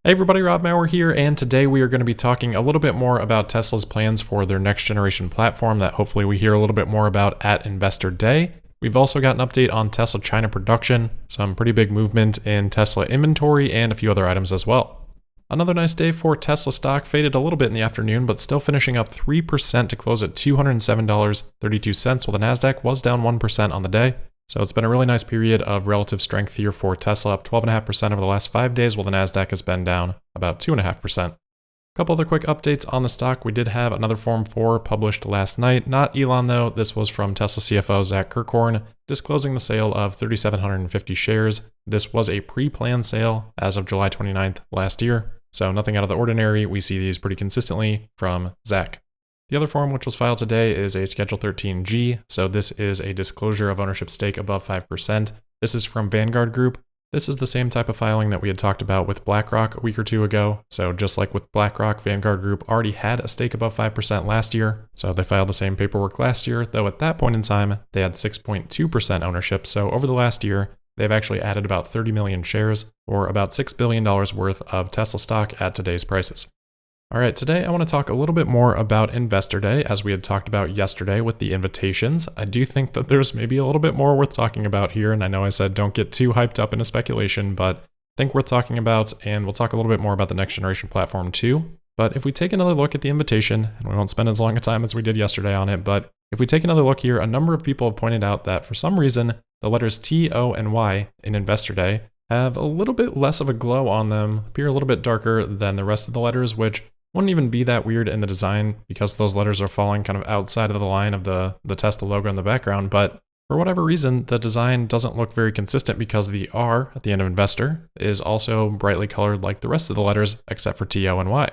Hey everybody, Rob Maurer here, and today we are going to be talking a little bit more about Tesla's plans for their next generation platform that hopefully we hear a little bit more about at Investor Day. We've also got an update on Tesla China production, some pretty big movement in Tesla inventory, and a few other items as well. Another nice day for Tesla stock, faded a little bit in the afternoon, but still finishing up 3% to close at $207.32, while the Nasdaq was down 1% on the day. So it's been a really nice period of relative strength here for Tesla, up 12.5% over the last 5 days, while the Nasdaq has been down about 2.5%. A couple other quick updates on the stock. We did have another Form 4 published last night. Not Elon though, this was from Tesla CFO Zach Kirkhorn, disclosing the sale of 3,750 shares. This was a pre-planned sale as of July 29th last year, so nothing out of the ordinary. We see these pretty consistently from Zach. The other form, which was filed today, is a Schedule 13G, so this is a disclosure of ownership stake above 5%. This is from Vanguard Group. This is the same type of filing that we had talked about with BlackRock a week or two ago. So just like with BlackRock, Vanguard Group already had a stake above 5% last year, so they filed the same paperwork last year, though at that point in time, they had 6.2% ownership. So over the last year, they've actually added about 30 million shares, or about $6 billion worth of Tesla stock at today's prices. All right, today I want to talk a little bit more about Investor Day, as we had talked about yesterday with the invitations. I do think that there's maybe a little bit more worth talking about here, and I know I said don't get too hyped up into speculation, but I think worth talking about, and we'll talk a little bit more about the next generation platform too. But if we take another look at the invitation, and we won't spend as long a time as we did yesterday on it, but if we take another look here, a number of people have pointed out that for some reason, the letters T, O, and Y in Investor Day have a little bit less of a glow on them, appear a little bit darker than the rest of the letters, which wouldn't even be that weird in the design because those letters are falling kind of outside of the line of the Tesla logo in the background. But for whatever reason, the design doesn't look very consistent because the R at the end of investor is also brightly colored like the rest of the letters except for T, O, and Y.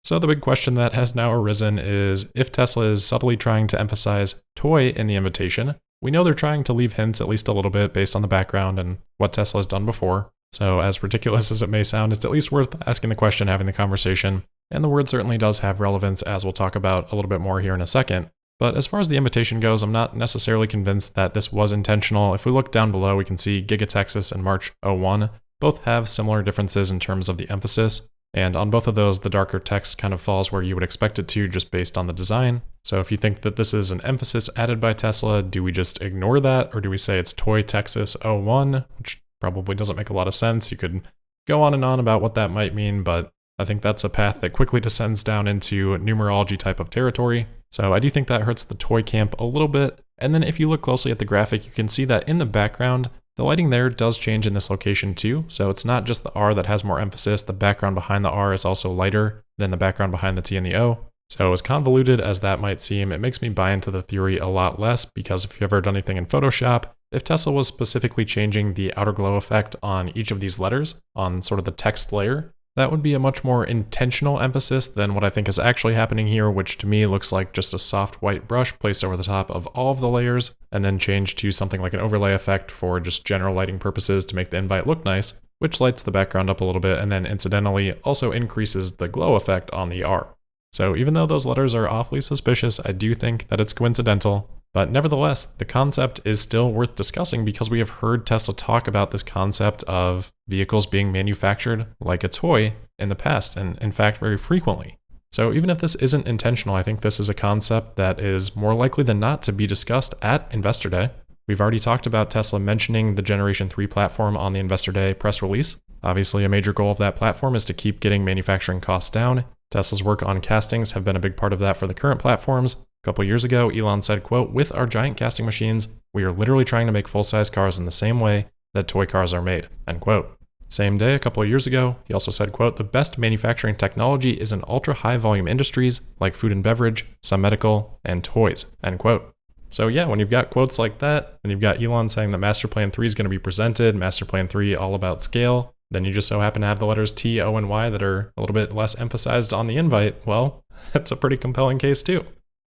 So the big question that has now arisen is if Tesla is subtly trying to emphasize toy in the invitation. We know they're trying to leave hints at least a little bit based on the background and what Tesla has done before. So as ridiculous as it may sound, it's at least worth asking the question, having the conversation. And the word certainly does have relevance, as we'll talk about a little bit more here in a second. But as far as the invitation goes, I'm not necessarily convinced that this was intentional. If we look down below, we can see Giga Texas and March 01 both have similar differences in terms of the emphasis. And on both of those, the darker text kind of falls where you would expect it to just based on the design. So if you think that this is an emphasis added by Tesla, do we just ignore that? Or do we say it's Toy Texas 01, which probably doesn't make a lot of sense. You could go on and on about what that might mean, but I think that's a path that quickly descends down into numerology type of territory. So I do think that hurts the toy camp a little bit. And then if you look closely at the graphic, you can see that in the background, the lighting there does change in this location too. So it's not just the R that has more emphasis. The background behind the R is also lighter than the background behind the T and the O. So as convoluted as that might seem, it makes me buy into the theory a lot less because if you've ever done anything in Photoshop, if Tesla was specifically changing the outer glow effect on each of these letters on sort of the text layer, that would be a much more intentional emphasis than what I think is actually happening here, which to me looks like just a soft white brush placed over the top of all of the layers and then changed to something like an overlay effect for just general lighting purposes to make the invite look nice, which lights the background up a little bit and then incidentally also increases the glow effect on the R. So even though those letters are awfully suspicious, I do think that it's coincidental. But nevertheless, the concept is still worth discussing because we have heard Tesla talk about this concept of vehicles being manufactured like a toy in the past, and in fact very frequently. So even if this isn't intentional, I think this is a concept that is more likely than not to be discussed at Investor Day. We've already talked about Tesla mentioning the Generation 3 platform on the Investor Day press release. Obviously, a major goal of that platform is to keep getting manufacturing costs down. Tesla's work on castings have been a big part of that for the current platforms. A couple years ago, Elon said, quote, "With our giant casting machines, we are literally trying to make full-size cars in the same way that toy cars are made," end quote. Same day, a couple of years ago, he also said, quote, "The best manufacturing technology is in ultra-high volume industries like food and beverage, some medical, and toys," end quote. So yeah, when you've got quotes like that, and you've got Elon saying that Master Plan 3 is going to be presented, Master Plan 3 all about scale, then you just so happen to have the letters T, O, and Y that are a little bit less emphasized on the invite, well, that's a pretty compelling case too.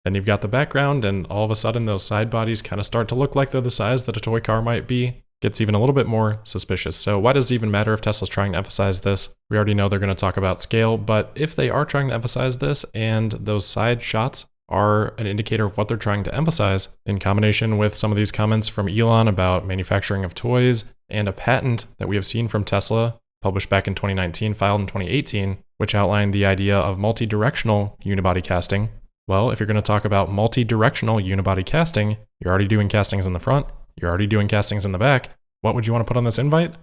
Then you've got the background, and all of a sudden those side bodies kind of start to look like they're the size that a toy car might be. Gets even a little bit more suspicious. So why does it even matter if Tesla's trying to emphasize this? We already know they're going to talk about scale, but if they are trying to emphasize this and those side shots are an indicator of what they're trying to emphasize, in combination with some of these comments from Elon about manufacturing of toys and a patent that we have seen from Tesla published back in 2019, filed in 2018, which outlined the idea of multi-directional unibody casting. Well, if you're going to talk about multi-directional unibody casting, you're already doing castings in the front, you're already doing castings in the back. What would you want to put on this invite?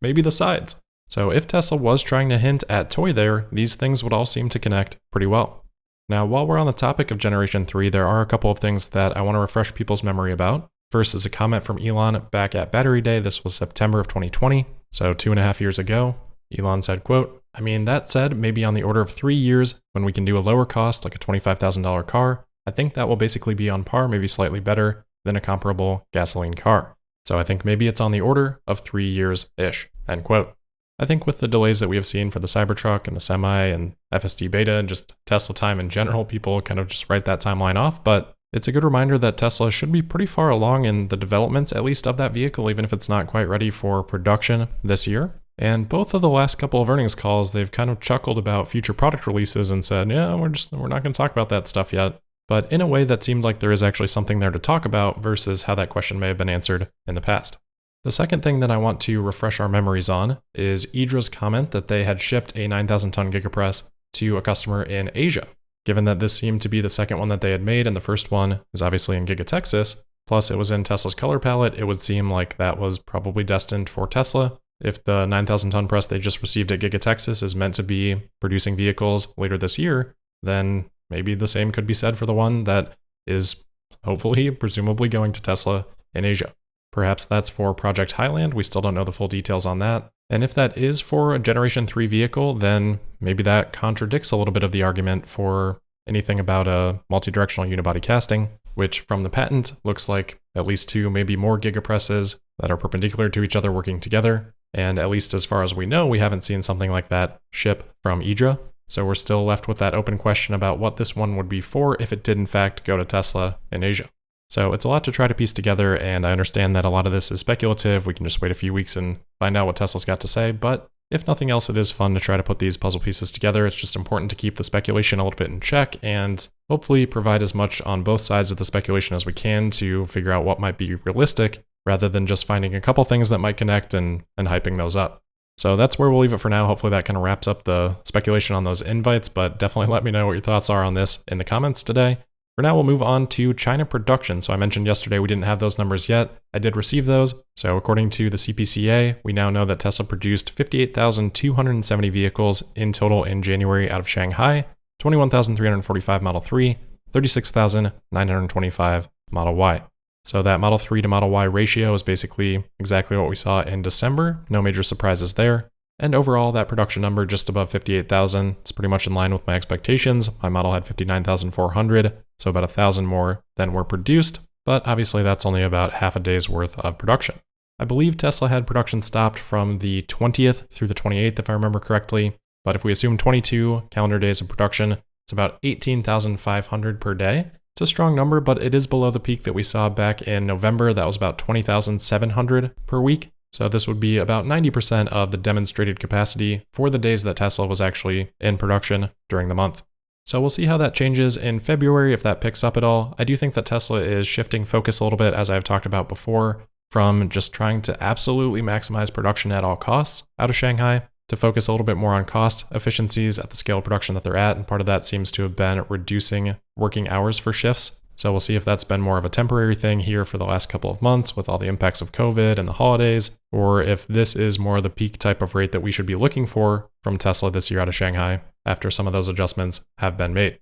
Maybe the sides. So if Tesla was trying to hint at toy there, these things would all seem to connect pretty well. Now, while we're on the topic of Generation 3, there are a couple of things that I want to refresh people's memory about. First is a comment from Elon back at Battery Day. This was September of 2020, so 2.5 years ago. Elon said, quote, "I mean, that said, maybe on the order of 3 years, when we can do a lower cost, like a $25,000 car, I think that will basically be on par, maybe slightly better than a comparable gasoline car. So I think maybe it's on the order of 3 years-ish," end quote. I think with the delays that we have seen for the Cybertruck and the Semi and FSD Beta and just Tesla time in general, people kind of just write that timeline off, but it's a good reminder that Tesla should be pretty far along in the development, at least of that vehicle, even if it's not quite ready for production this year. And both of the last couple of earnings calls, they've kind of chuckled about future product releases and said, yeah, we're not going to talk about that stuff yet. But in a way that seemed like there is actually something there to talk about versus how that question may have been answered in the past. The second thing that I want to refresh our memories on is Idra's comment that they had shipped a 9,000-ton Gigapress to a customer in Asia. Given that this seemed to be the second one that they had made, and the first one is obviously in Giga Texas, plus it was in Tesla's color palette, it would seem like that was probably destined for Tesla. If the 9,000-ton press they just received at Giga Texas is meant to be producing vehicles later this year, then maybe the same could be said for the one that is hopefully, presumably going to Tesla in Asia. Perhaps that's for Project Highland. We still don't know the full details on that. And if that is for a Generation 3 vehicle, then maybe that contradicts a little bit of the argument for anything about a multi-directional unibody casting, which from the patent looks like at least 2, maybe more gigapresses that are perpendicular to each other working together. And at least as far as we know, we haven't seen something like that ship from Idra. So we're still left with that open question about what this one would be for if it did in fact go to Tesla in Asia. So it's a lot to try to piece together, and I understand that a lot of this is speculative. We can just wait a few weeks and find out what Tesla's got to say, but if nothing else, it is fun to try to put these puzzle pieces together. It's just important to keep the speculation a little bit in check and hopefully provide as much on both sides of the speculation as we can to figure out what might be realistic, rather than just finding a couple things that might connect and hyping those up. So that's where we'll leave it for now. Hopefully that kind of wraps up the speculation on those invites, but definitely let me know what your thoughts are on this in the comments today. For now, we'll move on to China production. So I mentioned yesterday we didn't have those numbers yet. I did receive those. So according to the CPCA, we now know that Tesla produced 58,270 vehicles in total in January out of Shanghai, 21,345 Model 3, 36,925 Model Y. So that Model 3 to Model Y ratio is basically exactly what we saw in December. No major surprises there. And overall, that production number just above 58,000. It's pretty much in line with my expectations. My model had 59,400, so about 1,000 more than were produced, but obviously that's only about half a day's worth of production. I believe Tesla had production stopped from the 20th through the 28th, if I remember correctly, but if we assume 22 calendar days of production, it's about 18,500 per day. It's a strong number, but it is below the peak that we saw back in November. That was about 20,700 per week. So this would be about 90% of the demonstrated capacity for the days that Tesla was actually in production during the month. So we'll see how that changes in February, if that picks up at all. I do think that Tesla is shifting focus a little bit, as I've talked about before, from just trying to absolutely maximize production at all costs out of Shanghai to focus a little bit more on cost efficiencies at the scale of production that they're at. And part of that seems to have been reducing working hours for shifts. So we'll see if that's been more of a temporary thing here for the last couple of months with all the impacts of COVID and the holidays, or if this is more the peak type of rate that we should be looking for from Tesla this year out of Shanghai after some of those adjustments have been made.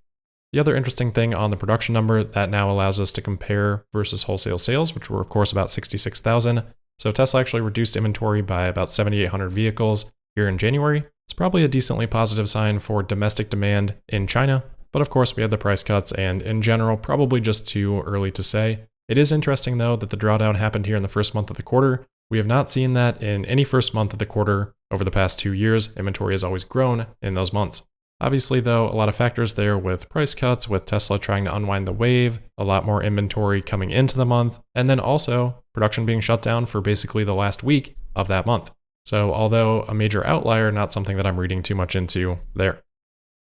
The other interesting thing on the production number, that now allows us to compare versus wholesale sales, which were of course about 66,000. So Tesla actually reduced inventory by about 7,800 vehicles here in January. It's probably a decently positive sign for domestic demand in China. But of course, we had the price cuts, and in general, probably just too early to say. It is interesting, though, that the drawdown happened here in the first month of the quarter. We have not seen that in any first month of the quarter over the past 2 years. Inventory has always grown in those months. Obviously, though, a lot of factors there with price cuts, with Tesla trying to unwind the wave, a lot more inventory coming into the month, and then also production being shut down for basically the last week of that month. So although a major outlier, not something that I'm reading too much into there.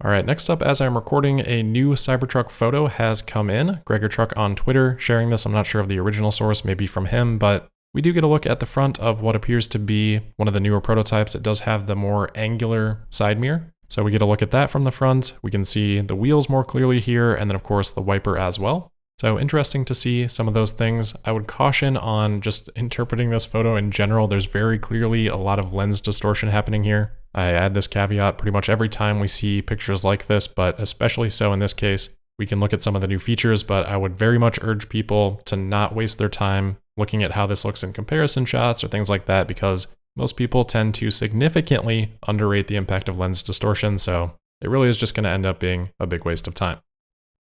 All right, next up, as I'm recording, a new Cybertruck photo has come in. Gregor Truck on Twitter sharing this. I'm not sure of the original source, maybe from him, but We do get a look at the front of what appears to be one of the newer prototypes. It does have the more angular side mirror. So we get a look at that from the front. We can see the wheels more clearly here, and then of course the wiper as well. So interesting to see some of those things. I would caution on just interpreting this photo in general. There's very clearly a lot of lens distortion happening here. I add this caveat pretty much every time we see pictures like this, but especially so in this case. We can look at some of the new features, but I would very much urge people to not waste their time looking at how this looks in comparison shots or things like that, because most people tend to significantly underrate the impact of lens distortion, so it really is just going to end up being a big waste of time.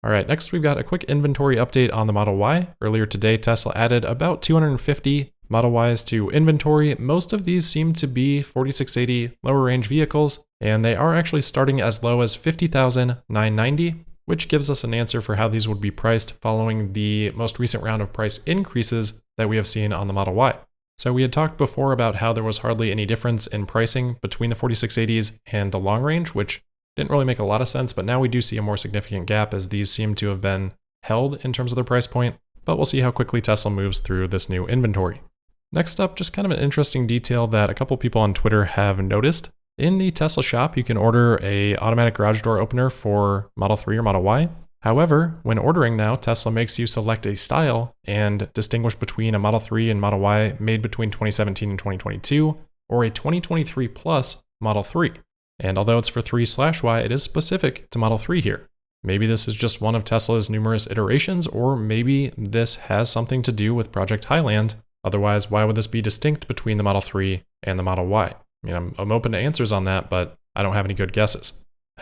All right, next we've got a quick inventory update on the Model Y. Earlier today, Tesla added about 250 Model Ys to inventory. Most of these seem to be 4680 lower range vehicles, and they are actually starting as low as $50,990. Which gives us an answer for how these would be priced following the most recent round of price increases that we have seen on the Model Y. So we had talked before about how there was hardly any difference in pricing between the 4680s and the long range, which didn't really make a lot of sense, but now we do see a more significant gap as these seem to have been held in terms of their price point, but we'll see how quickly Tesla moves through this new inventory. Next up, just kind of an interesting detail that a couple people on Twitter have noticed. In the Tesla shop, you can order an automatic garage door opener for Model 3 or Model Y. However, when ordering now, Tesla makes you select a style and distinguish between a Model 3 and Model Y made between 2017 and 2022, or a 2023 plus Model 3. And although it's for 3/Y, it is specific to Model 3 here. Maybe this is just one of Tesla's numerous iterations, or maybe this has something to do with Project Highland. Otherwise, why would this be distinct between the Model 3 and the Model Y? I mean, I'm open to answers on that, but I don't have any good guesses.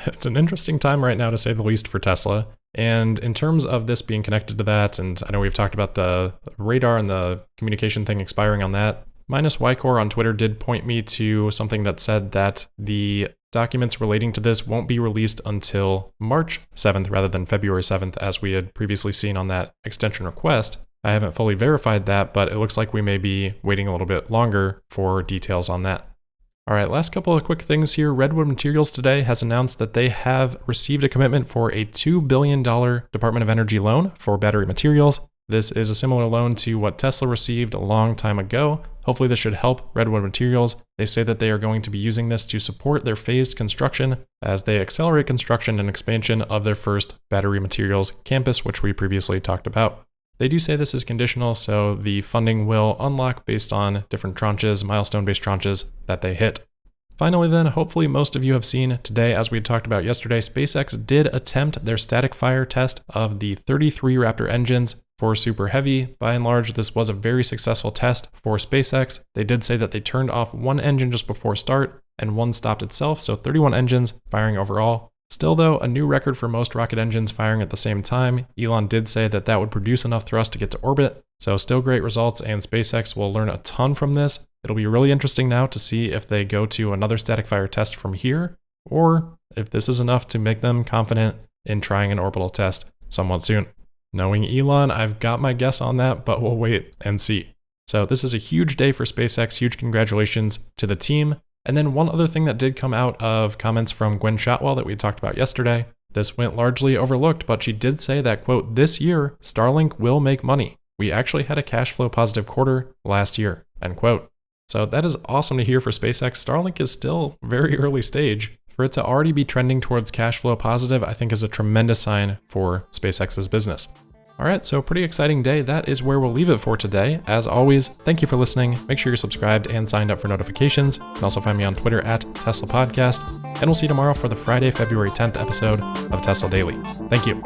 It's an interesting time right now, to say the least, for Tesla. And in terms of this being connected to that, and I know we've talked about the radar and the communication thing expiring on that, Minus Ycore on Twitter did point me to something that said that the documents relating to this won't be released until March 7th rather than February 7th, as we had previously seen on that extension request. I haven't fully verified that, but it looks like we may be waiting a little bit longer for details on that. All right, last couple of quick things here. Redwood Materials today has announced that they have received a commitment for a $2 billion Department of Energy loan for battery materials. This is a similar loan to what Tesla received a long time ago. Hopefully this should help Redwood Materials. They say that they are going to be using this to support their phased construction as they accelerate construction and expansion of their first battery materials campus, which we previously talked about. They do say this is conditional, so the funding will unlock based on different tranches, milestone-based tranches that they hit. Finally then, hopefully most of you have seen today, as we had talked about yesterday, SpaceX did attempt their static fire test of the 33 Raptor engines for Super Heavy. By and large, this was a very successful test for SpaceX. They did say that they turned off one engine just before start and one stopped itself, so 31 engines firing overall. Still though, a new record for most rocket engines firing at the same time. Elon did say that that would produce enough thrust to get to orbit, so still great results, and SpaceX will learn a ton from this. It'll be really interesting now to see if they go to another static fire test from here, or if this is enough to make them confident in trying an orbital test somewhat soon. Knowing Elon, I've got my guess on that, but we'll wait and see. So this is a huge day for SpaceX. Huge congratulations to the team. And then one other thing that did come out of comments from Gwen Shotwell that we talked about yesterday, this went largely overlooked, but she did say that, quote, "This year, Starlink will make money. We actually had a cash flow positive quarter last year," end quote. So that is awesome to hear for SpaceX. Starlink is still very early stage. For it to already be trending towards cash flow positive, I think is a tremendous sign for SpaceX's business. All right, so pretty exciting day. That is where we'll leave it for today. As always, thank you for listening. Make sure you're subscribed and signed up for notifications. You can also find me on Twitter at Tesla Podcast. And we'll see you tomorrow for the Friday, February 10th episode of Tesla Daily. Thank you.